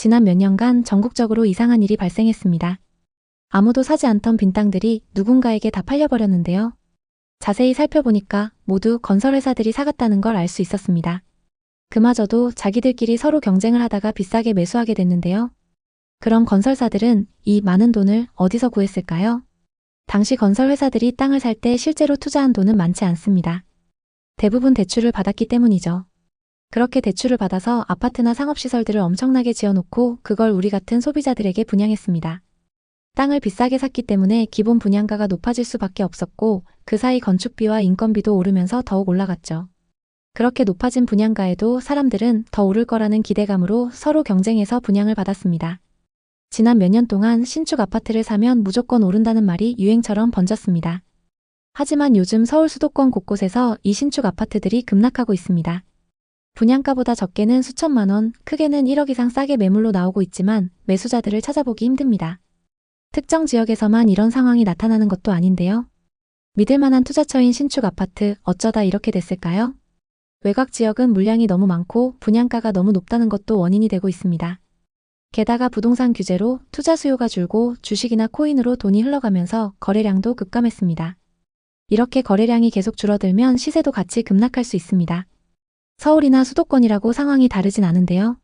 지난 몇 년간 전국적으로 이상한 일이 발생했습니다. 아무도 사지 않던 빈 땅들이 누군가에게 다 팔려버렸는데요. 자세히 살펴보니까 모두 건설회사들이 사갔다는 걸 알 수 있었습니다. 그마저도 자기들끼리 서로 경쟁을 하다가 비싸게 매수하게 됐는데요. 그럼 건설사들은 이 많은 돈을 어디서 구했을까요? 당시 건설회사들이 땅을 살 때 실제로 투자한 돈은 많지 않습니다. 대부분 대출을 받았기 때문이죠. 그렇게 대출을 받아서 아파트나 상업시설들을 엄청나게 지어놓고 그걸 우리 같은 소비자들에게 분양했습니다. 땅을 비싸게 샀기 때문에 기본 분양가가 높아질 수밖에 없었고 그 사이 건축비와 인건비도 오르면서 더욱 올라갔죠. 그렇게 높아진 분양가에도 사람들은 더 오를 거라는 기대감으로 서로 경쟁해서 분양을 받았습니다. 지난 몇 년 동안 신축 아파트를 사면 무조건 오른다는 말이 유행처럼 번졌습니다. 하지만 요즘 서울 수도권 곳곳에서 이 신축 아파트들이 급락하고 있습니다. 분양가보다 적게는 수천만 원, 크게는 1억 이상 싸게 매물로 나오고 있지만 매수자들을 찾아보기 힘듭니다. 특정 지역에서만 이런 상황이 나타나는 것도 아닌데요. 믿을만한 투자처인 신축 아파트 어쩌다 이렇게 됐을까요? 외곽 지역은 물량이 너무 많고 분양가가 너무 높다는 것도 원인이 되고 있습니다. 게다가 부동산 규제로 투자 수요가 줄고 주식이나 코인으로 돈이 흘러가면서 거래량도 급감했습니다. 이렇게 거래량이 계속 줄어들면 시세도 같이 급락할 수 있습니다. 서울이나 수도권이라고 상황이 다르진 않은데요.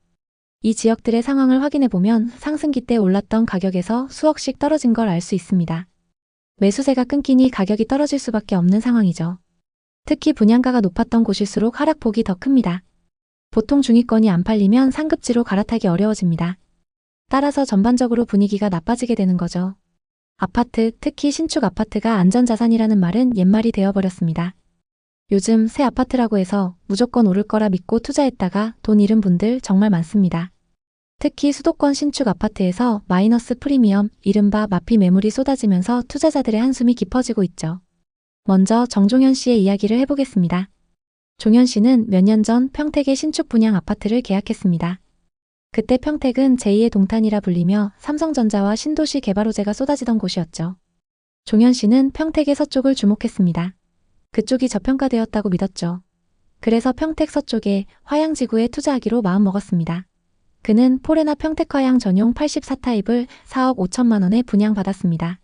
이 지역들의 상황을 확인해보면 상승기 때 올랐던 가격에서 수억씩 떨어진 걸 알 수 있습니다. 매수세가 끊기니 가격이 떨어질 수밖에 없는 상황이죠. 특히 분양가가 높았던 곳일수록 하락폭이 더 큽니다. 보통 중위권이 안 팔리면 상급지로 갈아타기 어려워집니다. 따라서 전반적으로 분위기가 나빠지게 되는 거죠. 아파트, 특히 신축 아파트가 안전자산이라는 말은 옛말이 되어버렸습니다. 요즘 새 아파트라고 해서 무조건 오를 거라 믿고 투자했다가 돈 잃은 분들 정말 많습니다. 특히 수도권 신축 아파트에서 마이너스 프리미엄, 이른바 마피 매물이 쏟아지면서 투자자들의 한숨이 깊어지고 있죠. 먼저 정종현 씨의 이야기를 해보겠습니다. 종현 씨는 몇 년 전 평택의 신축 분양 아파트를 계약했습니다. 그때 평택은 제2의 동탄이라 불리며 삼성전자와 신도시 개발 호재가 쏟아지던 곳이었죠. 종현 씨는 평택의 서쪽을 주목했습니다. 그쪽이 저평가되었다고 믿었죠. 그래서 평택 서쪽에 화양지구에 투자하기로 마음먹었습니다. 그는 포레나 평택화양 전용 84타입을 4억 5천만 원에 분양받았습니다.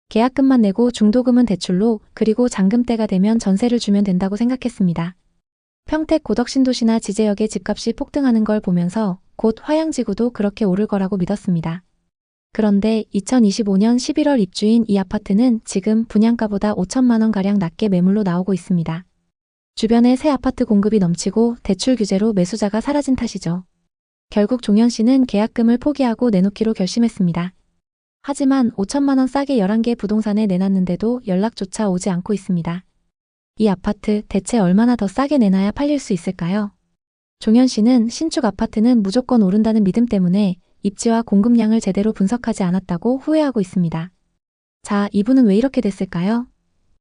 계약금만 내고 중도금은 대출로 그리고 잔금때가 되면 전세를 주면 된다고 생각했습니다. 평택 고덕신도시나 지제역의 집값이 폭등하는 걸 보면서 곧 화양지구도 그렇게 오를 거라고 믿었습니다. 그런데 2025년 11월 입주인 이 아파트는 지금 분양가보다 5천만 원가량 낮게 매물로 나오고 있습니다. 주변에 새 아파트 공급이 넘치고 대출 규제로 매수자가 사라진 탓이죠. 결국 종현 씨는 계약금을 포기하고 내놓기로 결심했습니다. 하지만 5천만 원 싸게 11개 부동산에 내놨는데도 연락조차 오지 않고 있습니다. 이 아파트 대체 얼마나 더 싸게 내놔야 팔릴 수 있을까요? 종현 씨는 신축 아파트는 무조건 오른다는 믿음 때문에 입지와 공급량을 제대로 분석하지 않았다고 후회하고 있습니다. 자, 이분은 왜 이렇게 됐을까요?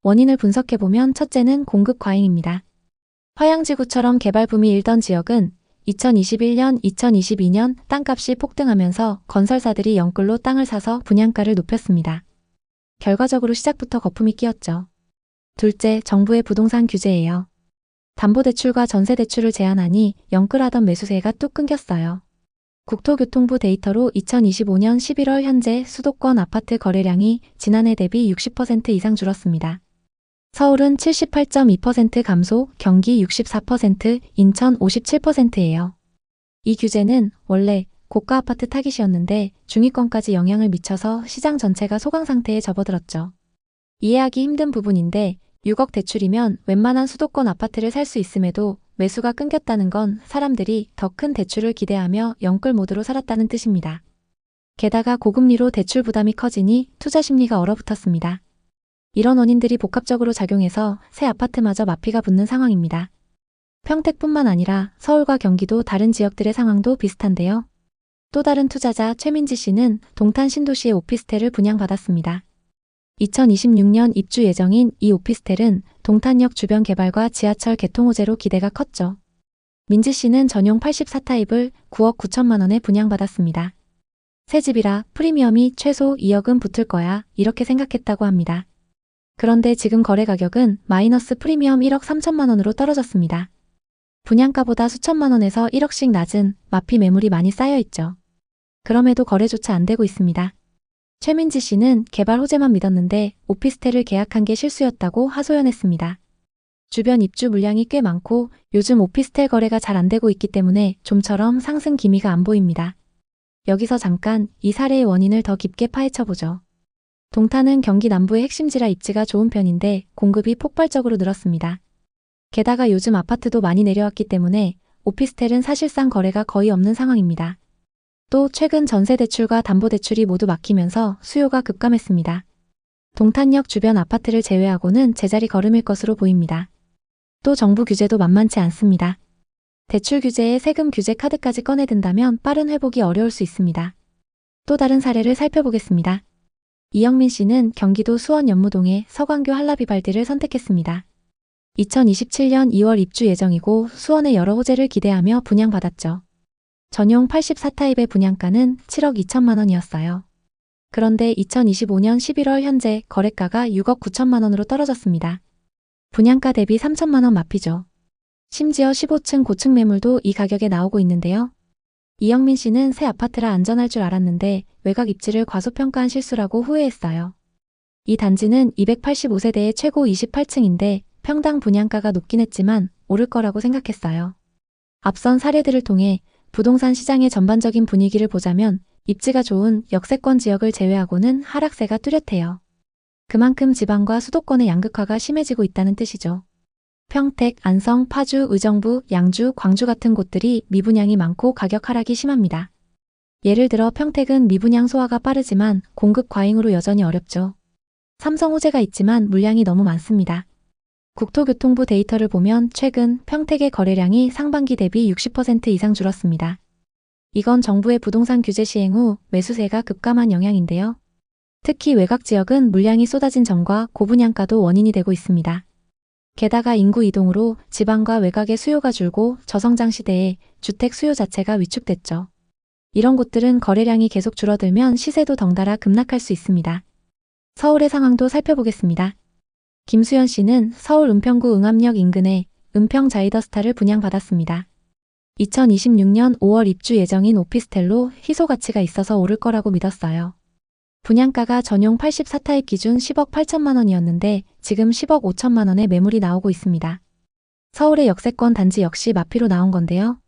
원인을 분석해보면 첫째는 공급 과잉입니다. 화양지구처럼 개발 붐이 일던 지역은 2021년, 2022년 땅값이 폭등하면서 건설사들이 영끌로 땅을 사서 분양가를 높였습니다. 결과적으로 시작부터 거품이 끼었죠. 둘째, 정부의 부동산 규제예요. 담보대출과 전세대출을 제한하니 영끌하던 매수세가 뚝 끊겼어요. 국토교통부 데이터로 2025년 11월 현재 수도권 아파트 거래량이 지난해 대비 60% 이상 줄었습니다. 서울은 78.2% 감소, 경기 64%, 인천 57%예요. 이 규제는 원래 고가 아파트 타깃이었는데 중위권까지 영향을 미쳐서 시장 전체가 소강 상태에 접어들었죠. 이해하기 힘든 부분인데 6억 대출이면 웬만한 수도권 아파트를 살 수 있음에도 매수가 끊겼다는 건 사람들이 더 큰 대출을 기대하며 영끌 모드로 살았다는 뜻입니다. 게다가 고금리로 대출 부담이 커지니 투자 심리가 얼어붙었습니다. 이런 원인들이 복합적으로 작용해서 새 아파트마저 마피가 붙는 상황입니다. 평택뿐만 아니라 서울과 경기도 다른 지역들의 상황도 비슷한데요. 또 다른 투자자 최민지 씨는 동탄 신도시의 오피스텔을 분양받았습니다. 2026년 입주 예정인 이 오피스텔은 동탄역 주변 개발과 지하철 개통 호재로 기대가 컸죠. 민지 씨는 전용 84타입을 9억 9천만 원에 분양받았습니다. 새 집이라 프리미엄이 최소 2억은 붙을 거야 이렇게 생각했다고 합니다. 그런데 지금 거래 가격은 마이너스 프리미엄 1억 3천만 원으로 떨어졌습니다. 분양가보다 수천만 원에서 1억씩 낮은 마피 매물이 많이 쌓여 있죠. 그럼에도 거래조차 안 되고 있습니다. 최민지 씨는 개발 호재만 믿었는데 오피스텔을 계약한 게 실수였다고 하소연했습니다. 주변 입주 물량이 꽤 많고 요즘 오피스텔 거래가 잘 안 되고 있기 때문에 좀처럼 상승 기미가 안 보입니다. 여기서 잠깐 이 사례의 원인을 더 깊게 파헤쳐보죠. 동탄은 경기 남부의 핵심지라 입지가 좋은 편인데 공급이 폭발적으로 늘었습니다. 게다가 요즘 아파트도 많이 내려왔기 때문에 오피스텔은 사실상 거래가 거의 없는 상황입니다. 또 최근 전세대출과 담보대출이 모두 막히면서 수요가 급감했습니다. 동탄역 주변 아파트를 제외하고는 제자리 걸음일 것으로 보입니다. 또 정부 규제도 만만치 않습니다. 대출 규제에 세금 규제 카드까지 꺼내든다면 빠른 회복이 어려울 수 있습니다. 또 다른 사례를 살펴보겠습니다. 이영민 씨는 경기도 수원 연무동의 서광교 한라비발디를 선택했습니다. 2027년 2월 입주 예정이고 수원의 여러 호재를 기대하며 분양받았죠. 전용 84타입의 분양가는 7억 2천만 원이었어요. 그런데 2025년 11월 현재 거래가가 6억 9천만 원으로 떨어졌습니다. 분양가 대비 3천만 원 마피죠. 심지어 15층 고층 매물도 이 가격에 나오고 있는데요. 이영민 씨는 새 아파트라 안전할 줄 알았는데 외곽 입지를 과소평가한 실수라고 후회했어요. 이 단지는 285세대의 최고 28층인데 평당 분양가가 높긴 했지만 오를 거라고 생각했어요. 앞선 사례들을 통해 부동산 시장의 전반적인 분위기를 보자면 입지가 좋은 역세권 지역을 제외하고는 하락세가 뚜렷해요. 그만큼 지방과 수도권의 양극화가 심해지고 있다는 뜻이죠. 평택, 안성, 파주, 의정부, 양주, 광주 같은 곳들이 미분양이 많고 가격 하락이 심합니다. 예를 들어 평택은 미분양 소화가 빠르지만 공급 과잉으로 여전히 어렵죠. 삼성 호재가 있지만 물량이 너무 많습니다. 국토교통부 데이터를 보면 최근 평택의 거래량이 상반기 대비 60% 이상 줄었습니다. 이건 정부의 부동산 규제 시행 후 매수세가 급감한 영향인데요. 특히 외곽 지역은 물량이 쏟아진 점과 고분양가도 원인이 되고 있습니다. 게다가 인구 이동으로 지방과 외곽의 수요가 줄고 저성장 시대에 주택 수요 자체가 위축됐죠. 이런 곳들은 거래량이 계속 줄어들면 시세도 덩달아 급락할 수 있습니다. 서울의 상황도 살펴보겠습니다. 김수연 씨는 서울 은평구 응암역 인근에 은평 자이더스타를 분양받았습니다. 2026년 5월 입주 예정인 오피스텔로 희소 가치가 있어서 오를 거라고 믿었어요. 분양가가 전용 84타입 기준 10억 8천만 원이었는데 지금 10억 5천만 원의 매물이 나오고 있습니다. 서울의 역세권 단지 역시 마피로 나온 건데요.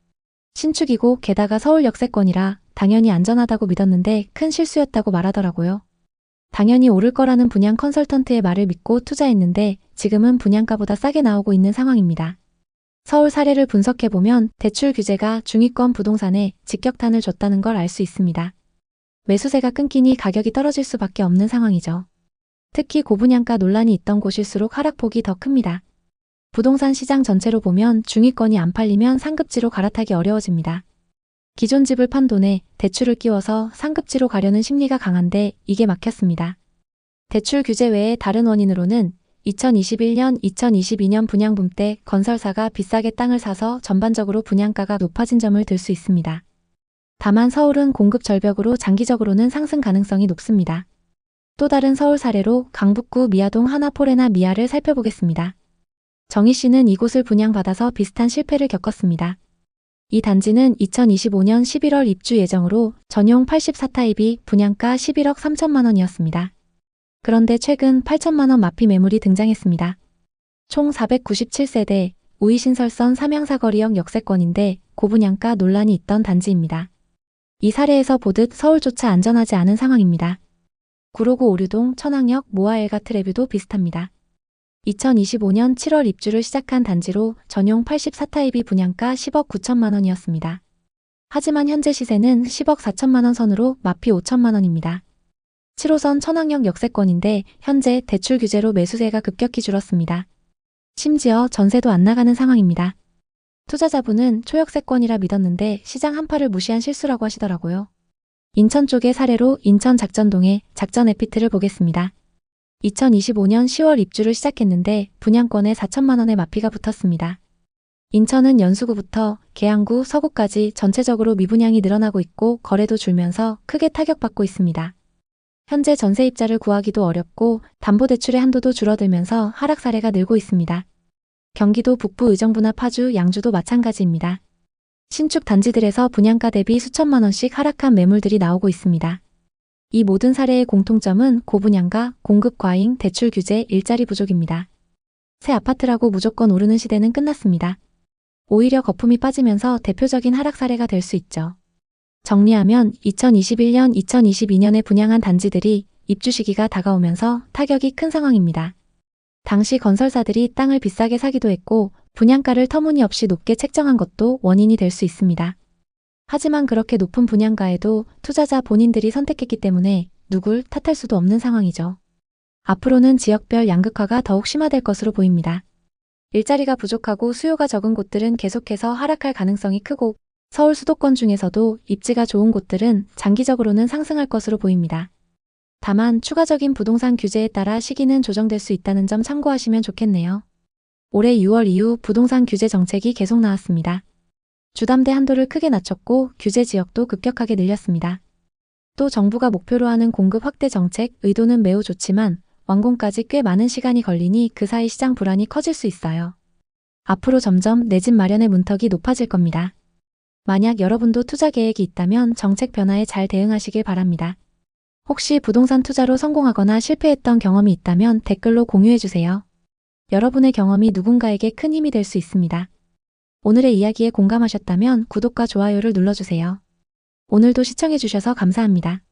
신축이고 게다가 서울 역세권이라 당연히 안전하다고 믿었는데 큰 실수였다고 말하더라고요. 당연히 오를 거라는 분양 컨설턴트의 말을 믿고 투자했는데 지금은 분양가보다 싸게 나오고 있는 상황입니다. 서울 사례를 분석해보면 대출 규제가 중위권 부동산에 직격탄을 줬다는 걸 알 수 있습니다. 매수세가 끊기니 가격이 떨어질 수밖에 없는 상황이죠. 특히 고분양가 논란이 있던 곳일수록 하락폭이 더 큽니다. 부동산 시장 전체로 보면 중위권이 안 팔리면 상급지로 갈아타기 어려워집니다. 기존 집을 판 돈에 대출을 끼워서 상급지로 가려는 심리가 강한데 이게 막혔습니다. 대출 규제 외에 다른 원인으로는 2021년, 2022년 분양붐 때 건설사가 비싸게 땅을 사서 전반적으로 분양가가 높아진 점을 들 수 있습니다. 다만 서울은 공급 절벽으로 장기적으로는 상승 가능성이 높습니다. 또 다른 서울 사례로 강북구 미아동 하나포레나 미아를 살펴보겠습니다. 정희 씨는 이곳을 분양받아서 비슷한 실패를 겪었습니다. 이 단지는 2025년 11월 입주 예정으로 전용 84타입이 분양가 11억 3천만 원이었습니다. 그런데 최근 8천만 원 마피 매물이 등장했습니다. 총 497세대, 우이신설선 삼양사거리역 역세권인데 고분양가 논란이 있던 단지입니다. 이 사례에서 보듯 서울조차 안전하지 않은 상황입니다. 구로구 오류동, 천왕역, 모아엘가트 레뷰도 비슷합니다. 2025년 7월 입주를 시작한 단지로 전용 84타입이 분양가 10억 9천만 원이었습니다. 하지만 현재 시세는 10억 4천만 원 선으로 마피 5천만 원입니다. 7호선 천왕역 역세권인데 현재 대출 규제로 매수세가 급격히 줄었습니다. 심지어 전세도 안 나가는 상황입니다. 투자자분은 초역세권이라 믿었는데 시장 한파를 무시한 실수라고 하시더라고요. 인천 쪽의 사례로 인천 작전동의 작전에피트를 보겠습니다. 2025년 10월 입주를 시작했는데 분양권에 4천만 원의 마피가 붙었습니다. 인천은 연수구부터 계양구, 서구까지 전체적으로 미분양이 늘어나고 있고 거래도 줄면서 크게 타격받고 있습니다. 현재 전세입자를 구하기도 어렵고 담보대출의 한도도 줄어들면서 하락 사례가 늘고 있습니다. 경기도 북부 의정부나 파주, 양주도 마찬가지입니다. 신축 단지들에서 분양가 대비 수천만 원씩 하락한 매물들이 나오고 있습니다. 이 모든 사례의 공통점은 고분양가, 공급 과잉, 대출 규제, 일자리 부족입니다. 새 아파트라고 무조건 오르는 시대는 끝났습니다. 오히려 거품이 빠지면서 대표적인 하락 사례가 될 수 있죠. 정리하면 2021년, 2022년에 분양한 단지들이 입주 시기가 다가오면서 타격이 큰 상황입니다. 당시 건설사들이 땅을 비싸게 사기도 했고 분양가를 터무니없이 높게 책정한 것도 원인이 될 수 있습니다. 하지만 그렇게 높은 분양가에도 투자자 본인들이 선택했기 때문에 누굴 탓할 수도 없는 상황이죠. 앞으로는 지역별 양극화가 더욱 심화될 것으로 보입니다. 일자리가 부족하고 수요가 적은 곳들은 계속해서 하락할 가능성이 크고 서울 수도권 중에서도 입지가 좋은 곳들은 장기적으로는 상승할 것으로 보입니다. 다만 추가적인 부동산 규제에 따라 시기는 조정될 수 있다는 점 참고하시면 좋겠네요. 올해 6월 이후 부동산 규제 정책이 계속 나왔습니다. 주담대 한도를 크게 낮췄고 규제 지역도 급격하게 늘렸습니다. 또 정부가 목표로 하는 공급 확대 정책 의도는 매우 좋지만 완공까지 꽤 많은 시간이 걸리니 그 사이 시장 불안이 커질 수 있어요. 앞으로 점점 내 집 마련의 문턱이 높아질 겁니다. 만약 여러분도 투자 계획이 있다면 정책 변화에 잘 대응하시길 바랍니다. 혹시 부동산 투자로 성공하거나 실패했던 경험이 있다면 댓글로 공유해주세요. 여러분의 경험이 누군가에게 큰 힘이 될 수 있습니다. 오늘의 이야기에 공감하셨다면 구독과 좋아요를 눌러주세요. 오늘도 시청해주셔서 감사합니다.